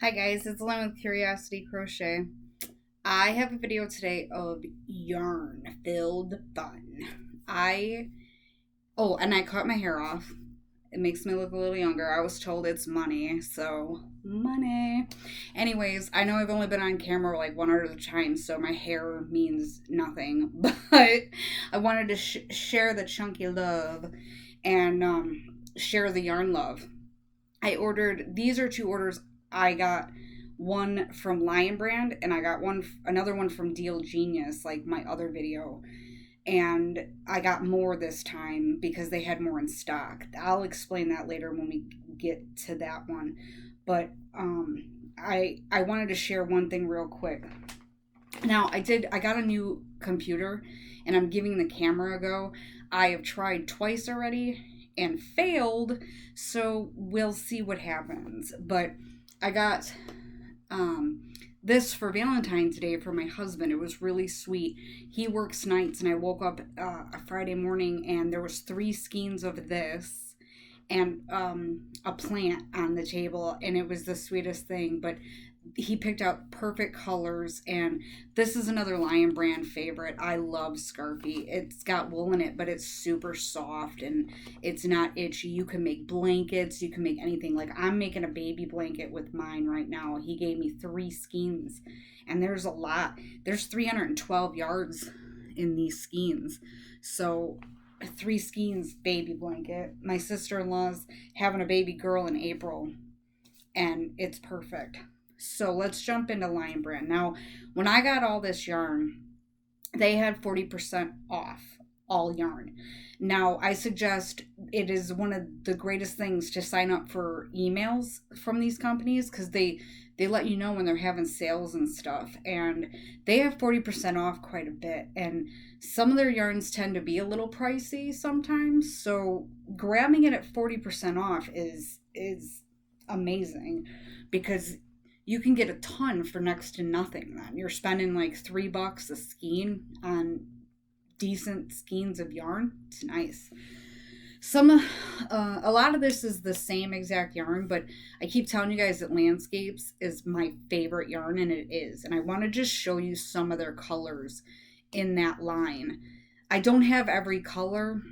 Hi guys, it's Lynn with Curiosity Crochet. I have a video today of yarn filled fun. I and I cut my hair off. It makes me look a little younger. I was told it's money, so money. Anyways, I know I've only been on camera like one other time, so my hair means nothing. But I wanted to share the chunky love and share the yarn love. These are two orders. I got one from Lion Brand and I got another one from Deal Genius, like my other video. And I got more this time because they had more in stock. I'll explain that later when we get to that one. But I wanted to share one thing real quick. Now, I got a new computer and I'm giving the camera a go. I have tried twice already and failed, so we'll see what happens. But I got this for Valentine's Day for my husband. It was really sweet. He works nights, and I woke up a Friday morning, and there was 3 skeins of this and a plant on the table, and it was the sweetest thing. But he picked out perfect colors, and this is another Lion Brand favorite. I love Scarfy. It's got wool in it, but it's super soft and it's not itchy. You can make blankets, you can make anything. Like, I'm making a baby blanket with mine right now. He gave me 3 skeins, and there's a lot. There's 312 yards in these skeins, so 3 skeins baby blanket. My sister-in-law's having a baby girl in April, and it's perfect. So let's jump into Lion Brand. Now, when I got all this yarn, they had 40% off all yarn. Now, I suggest it is one of the greatest things to sign up for emails from these companies because they let you know when they're having sales and stuff. And they have 40% off quite a bit. And some of their yarns tend to be a little pricey sometimes. So grabbing it at 40% off is amazing because you can get a ton for next to nothing then. You're spending like $3 a skein on decent skeins of yarn. It's nice. A lot of this is the same exact yarn, but I keep telling you guys that Landscapes is my favorite yarn, and it is. And I want to just show you some of their colors in that line. I don't have every color,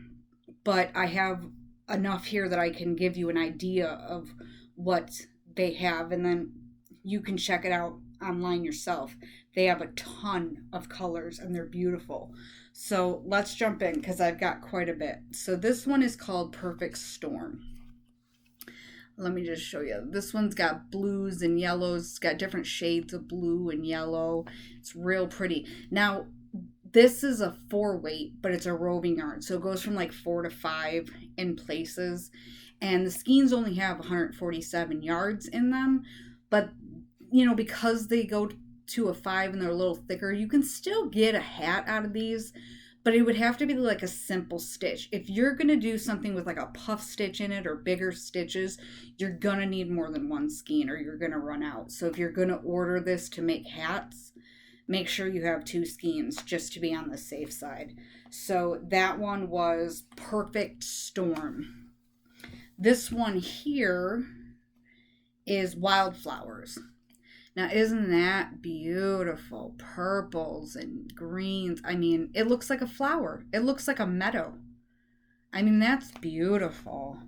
but I have enough here that I can give you an idea of what they have, and then you can check it out online yourself. They have a ton of colors and they're beautiful. So let's jump in because I've got quite a bit. So this one is called Perfect Storm. Let me just show you. This one's got blues and yellows. It's got different shades of blue and yellow. It's real pretty. Now, this is a 4-weight, but it's a roving yarn. So it goes from like 4 to 5 in places. And the skeins only have 147 yards in them. But you know, because they go to a 5 and they're a little thicker, you can still get a hat out of these, but it would have to be like a simple stitch. If you're going to do something with like a puff stitch in it or bigger stitches, you're going to need more than 1 skein or you're going to run out. So if you're going to order this to make hats, make sure you have 2 skeins just to be on the safe side. So that one was Perfect Storm. This one here is Wildflowers. Now, isn't that beautiful? Purples and greens. I mean, it looks like a flower. It looks like a meadow. I mean, that's beautiful.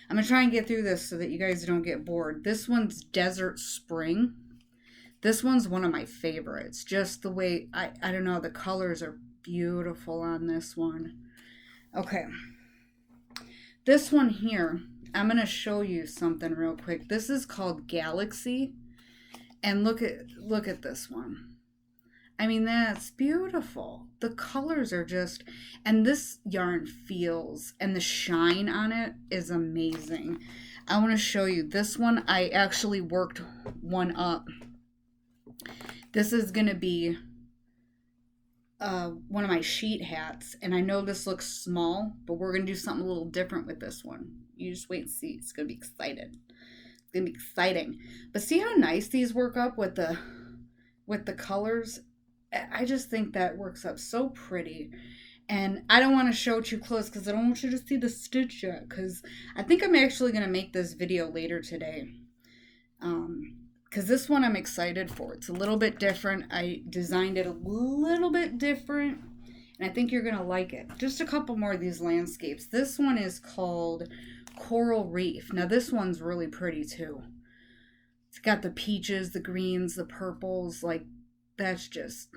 I'm going to try and get through this so that you guys don't get bored. This one's Desert Spring. This one's one of my favorites. Just the way, I don't know, the colors are beautiful on this one. Okay. This one here, I'm going to show you something real quick. This is called Galaxy. And look at this one. I mean, that's beautiful. The colors are just, and this yarn feels, and the shine on it is amazing. I want to show you this one. I actually worked one up. This is going to be one of my sheet hats, and I know this looks small, but we're going to do something a little different with this one. You just wait and see. It's going to be excited. It's gonna be exciting. But see how nice these work up with the colors? I just think that works up so pretty. And I don't want to show too close because I don't want you to see the stitch yet, because I think I'm actually gonna make this video later today. Because because this one I'm excited for. It's a little bit different. I designed it a little bit different, and I think you're going to like it. Just a couple more of these landscapes. This one is called Coral Reef. Now, this one's really pretty, too. It's got the peaches, the greens, the purples. Like, that's just...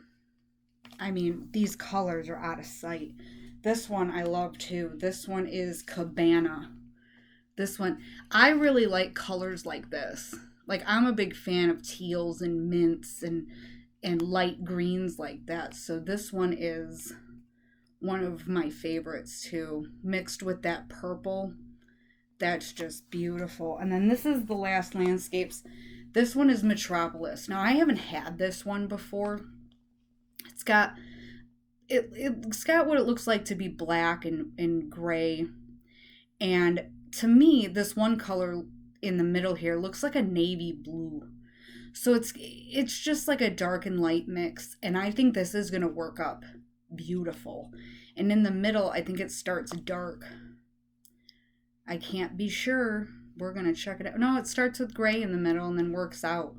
I mean, these colors are out of sight. This one I love, too. This one is Cabana. This one... I really like colors like this. Like, I'm a big fan of teals and mints and light greens like that. So this one is one of my favorites, too. Mixed with that purple. That's just beautiful. And then this is the last landscapes. This one is Metropolis. Now, I haven't had this one before. It's got what it looks like to be black and gray. And to me, this one color in the middle here looks like a navy blue. So it's just like a dark and light mix. And I think this is going to work up beautiful. And in the middle, I think it starts dark. I can't be sure. We're going to check it out. No, it starts with gray in the middle and then works out.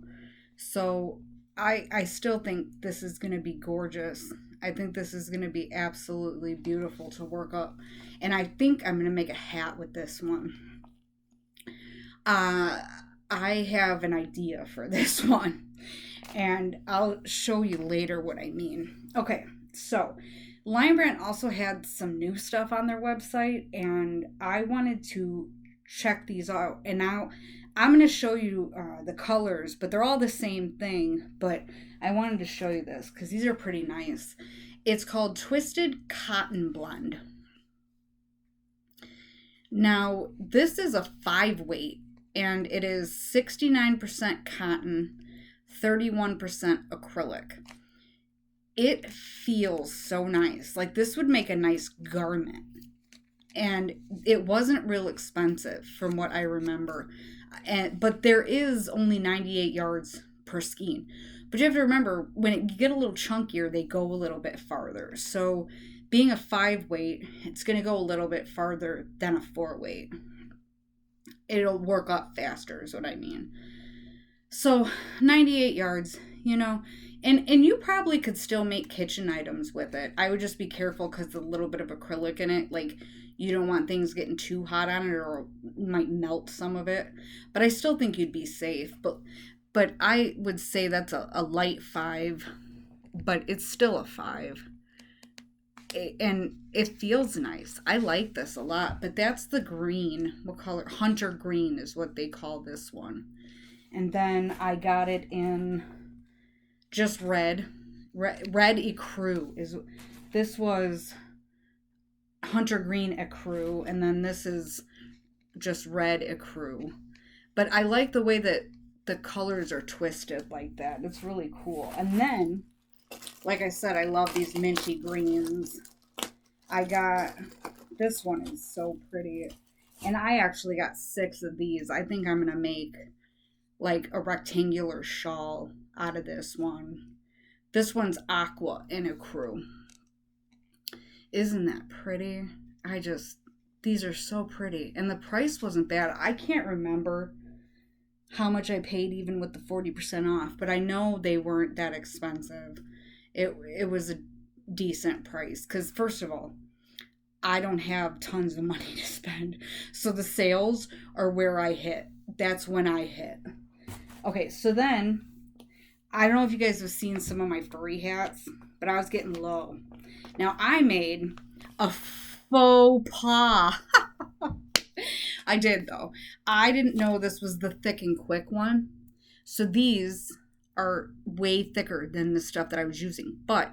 So I still think this is going to be gorgeous. I think this is going to be absolutely beautiful to work up. And I think I'm going to make a hat with this one. I have an idea for this one. And I'll show you later what I mean. Okay, so Lion Brand also had some new stuff on their website. And I wanted to check these out. And now I'm going to show you the colors, but they're all the same thing. But I wanted to show you this because these are pretty nice. It's called Twisted Cotton Blend. Now, this is a 5-weight, and it is 69% cotton, 31% acrylic. It feels so nice. Like, this would make a nice garment. And it wasn't real expensive from what I remember. But there is only 98 yards per skein. But you have to remember, when you get a little chunkier, they go a little bit farther. So being a 5-weight, it's going to go a little bit farther than a 4-weight. It'll work up faster is what I mean. So 98 yards, you know. And you probably could still make kitchen items with it. I would just be careful because there's a little bit of acrylic in it. Like, you don't want things getting too hot on it or it might melt some of it. But I still think you'd be safe. But I would say that's a light 5. But it's still a 5. And it feels nice. I like this a lot. But that's the green. What color? Hunter green is what they call this one. And then I got it in just red. Red ecru is... This was Hunter green ecru. And then this is just red ecru. But I like the way that the colors are twisted like that. It's really cool. And then, like I said, I love these minty greens. I got, this one is so pretty. And I actually got 6 of these. I think I'm going to make like a rectangular shawl out of this one. This one's aqua in ecru. Isn't that pretty? These are so pretty. And the price wasn't bad. I can't remember how much I paid even with the 40% off, but I know they weren't that expensive. It was a decent price because, first of all, I don't have tons of money to spend. So the sales are where I hit. That's when I hit. Okay, so then, I don't know if you guys have seen some of my furry hats, but I was getting low. Now, I made a faux pas. I did, though. I didn't know this was the thick and quick one. So these are way thicker than the stuff that I was using. But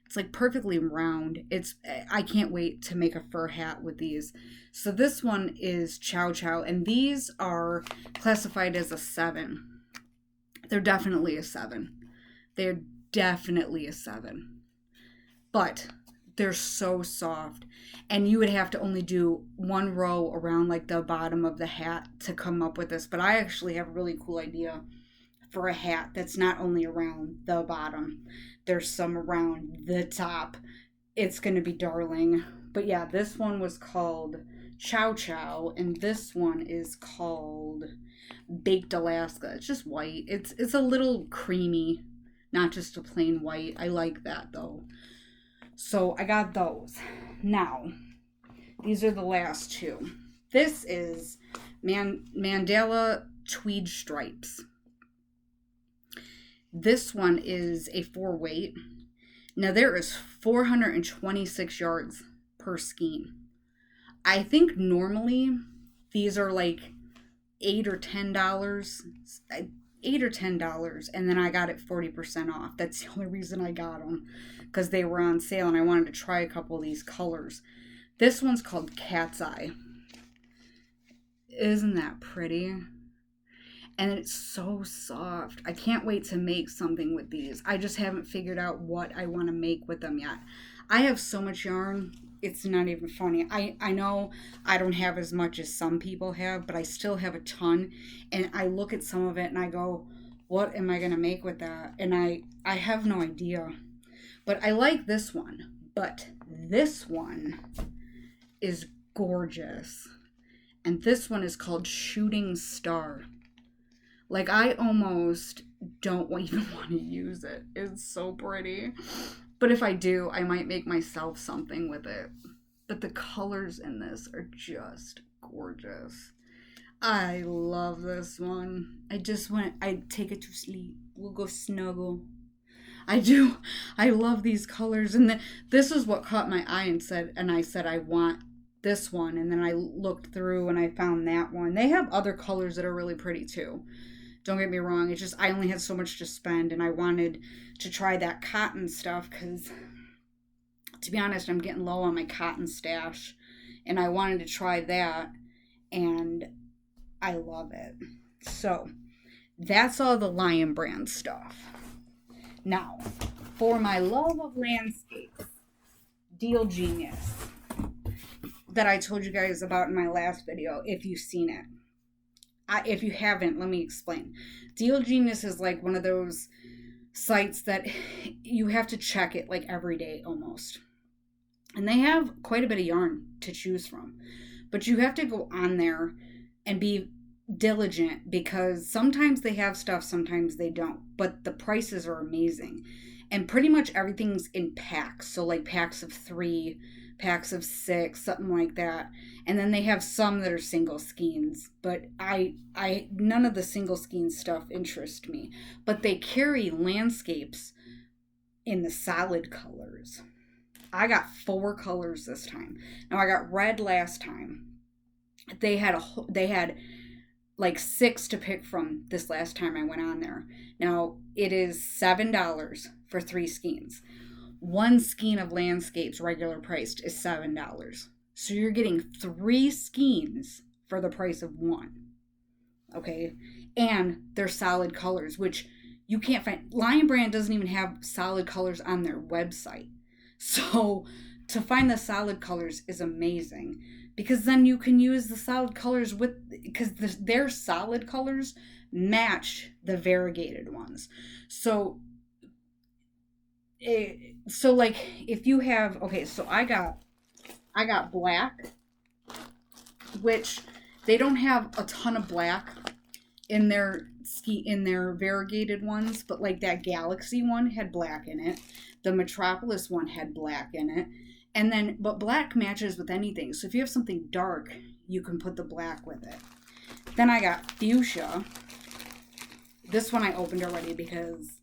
it's like perfectly round. I can't wait to make a fur hat with these. So this one is Chow Chow. And these are classified as a 7. They're definitely a 7. They're definitely a 7. But they're so soft. And you would have to only do 1 row around like the bottom of the hat to come up with this. But I actually have a really cool idea for a hat that's not only around the bottom. There's some around the top. It's going to be darling. But yeah, this one was called Chow Chow. And this one is called Baked Alaska. It's just white. It's a little creamy, not just a plain white. I like that though. So I got those. Now, these are the last two. This is Mandala Tweed Stripes. This one is a 4-weight. Now there is 426 yards per skein. I think normally these are like $8 or $10. $8 or $10, and then I got it 40% off. That's the only reason I got them, because they were on sale and I wanted to try a couple of these colors. This one's called Cat's Eye. Isn't that pretty? And it's so soft. I can't wait to make something with these. I just haven't figured out what I want to make with them yet. I have so much yarn, it's not even funny. I know I don't have as much as some people have, but I still have a ton. And I look at some of it and I go, what am I going to make with that? And I have no idea. But I like this one. But this one is gorgeous. And this one is called Shooting Star. Like, I almost don't even want to use it. It's so pretty. But if I do, I might make myself something with it. But the colors in this are just gorgeous. I love this one. I'd take it to sleep. We'll go snuggle. I do. I love these colors. And this is what caught my eye and I said, I want this one. And then I looked through and I found that one. They have other colors that are really pretty too. Don't get me wrong. It's just I only had so much to spend and I wanted to try that cotton stuff because, to be honest, I'm getting low on my cotton stash. And I wanted to try that. And I love it. So that's all the Lion Brand stuff. Now, for my love of landscapes, Deal Genius, that I told you guys about in my last video, if you've seen it. If you haven't, let me explain. Deal Genius is like one of those sites that you have to check it like every day almost. And they have quite a bit of yarn to choose from. But you have to go on there and be diligent because sometimes they have stuff, sometimes they don't. But the prices are amazing. And pretty much everything's in packs. So like packs of 3, packs of 6, something like that. And then they have some that are single skeins, but none of the single skein stuff interest me. But they carry landscapes in the solid colors. I got 4 colors this time. Now I got red last time. They had like 6 to pick from this last time I went on there. Now it is $7 for 3 skeins. 1 skein of landscapes regular priced is $7. So you're getting 3 skeins for the price of 1. Okay? And they're solid colors, which you can't find. Lion Brand doesn't even have solid colors on their website. So to find the solid colors is amazing. Because then you can use the solid colors because their solid colors match the variegated ones. So like if you have, okay, so I got black, which they don't have a ton of black in their variegated ones, but like that Galaxy one had black in it. The Metropolis one had black in it. And then, but black matches with anything. So if you have something dark, you can put the black with it. Then I got fuchsia. This one I opened already because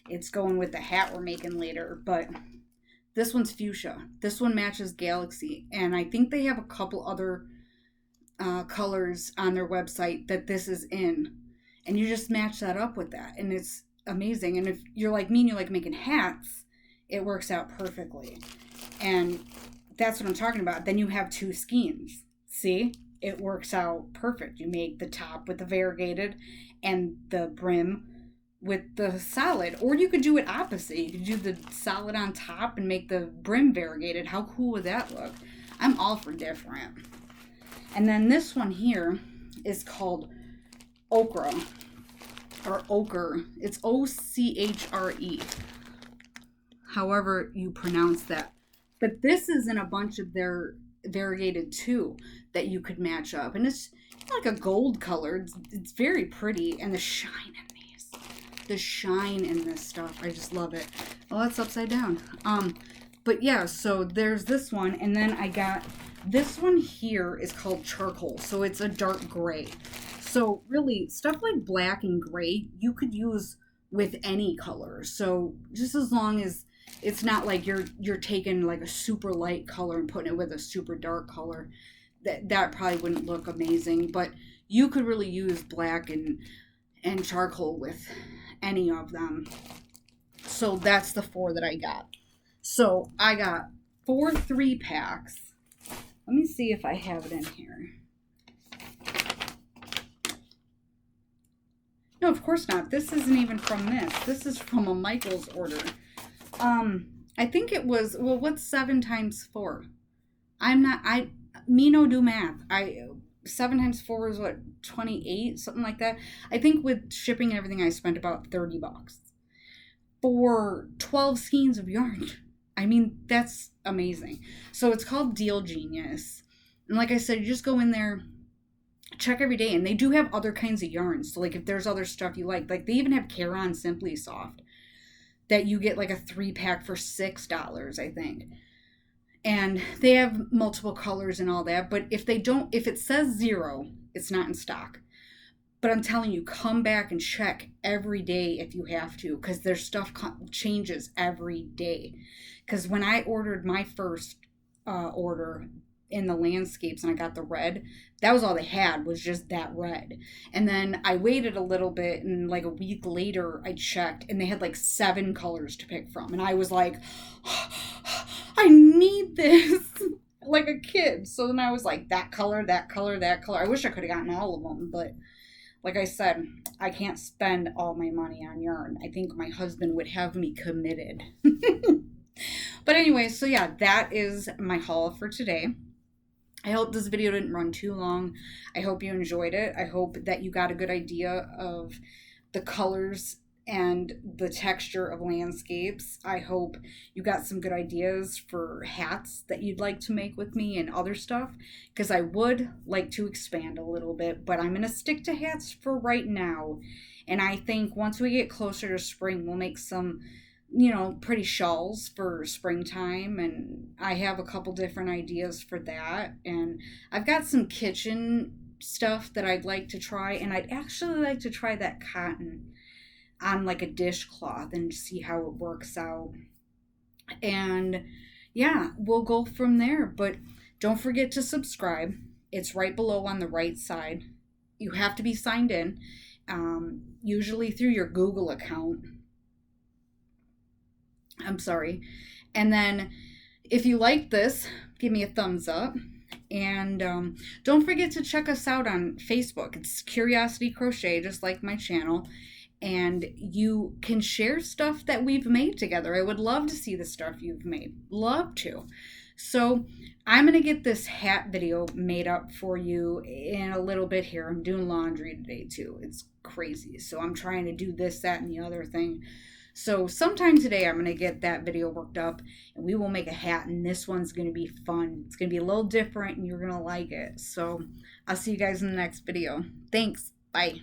it's going with the hat we're making later. But this one's fuchsia. This one matches Galaxy. And I think they have a couple other colors on their website that this is in. And you just match that up with that. And it's amazing. And if you're like me and you like making hats, it works out perfectly. And that's what I'm talking about. Then you have 2 skeins. See? It works out perfect. You make the top with the variegated and the brim with the solid. Or you could do it opposite. You could do the solid on top and make the brim variegated. How cool would that look? I'm all for different. And then this one here is called Ochre. Or Ochre. It's O-C-H-R-E. However you pronounce that. But this is in a bunch of their variegated too that you could match up. And like a gold color. It's very pretty. And the shine in these. The shine in this stuff. I just love it. Oh, that's upside down. But yeah, so there's this one. And then I got this one here is called charcoal. So it's a dark gray. So really, stuff like black and gray, you could use with any color. So just as long as it's not like you're taking like a super light color and putting it with a super dark color, that probably wouldn't look amazing. But you could really use black and charcoal with any of them. So that's the 4 that I got. So I got 4 3-packs. Let me see if I have it in here. No, of course not. This isn't even from this. This is from a Michael's order. I think it was, well, what's 7 times 4? Me no do math. 7 times 4 is what, 28? Something like that. I think with shipping and everything, I spent about $30 for 12 skeins of yarn. I mean, that's amazing. So it's called Deal Genius. And like I said, you just go in there, check every day, and they do have other kinds of yarns. So like if there's other stuff you like they even have Caron Simply Soft that you get like a 3-pack for $6, I think. And they have multiple colors and all that, but if it says 0, it's not in stock. But I'm telling you, come back and check every day if you have to, because their stuff changes every day. Because when I ordered my first order in the landscapes and I got the red, that was all they had, was just that red. And then I waited a little bit, and like a week later I checked and they had like 7 colors to pick from. And I was like, I need this like a kid. So then I was like, that color, that color, that color. I wish I could have gotten all of them, but like I said, I can't spend all my money on yarn. I think my husband would have me committed. But anyway, so yeah, that is my haul for today. I hope this video didn't run too long. I hope you enjoyed it. I hope that you got a good idea of the colors and the texture of landscapes. I hope you got some good ideas for hats that you'd like to make with me and other stuff, because I would like to expand a little bit, but I'm going to stick to hats for right now. And I think once we get closer to spring, we'll make some, pretty shawls for springtime, and I have a couple different ideas for that. And I've got some kitchen stuff that I'd like to try, and I'd actually like to try that cotton on like a dishcloth and see how it works out. And yeah, we'll go from there. But don't forget to subscribe. It's right below on the right side. You have to be signed in, usually through your Google account. I'm sorry. And then if you like this, give me a thumbs up. And don't forget to check us out on Facebook. It's Curiosity Crochet, just like my channel. And you can share stuff that we've made together. I would love to see the stuff you've made. Love to. So I'm going to get this hat video made up for you in a little bit here. I'm doing laundry today too. It's crazy. So I'm trying to do this, that, and the other thing. So sometime today I'm going to get that video worked up and we will make a hat, and this one's going to be fun. It's going to be a little different and you're going to like it. So I'll see you guys in the next video. Thanks. Bye.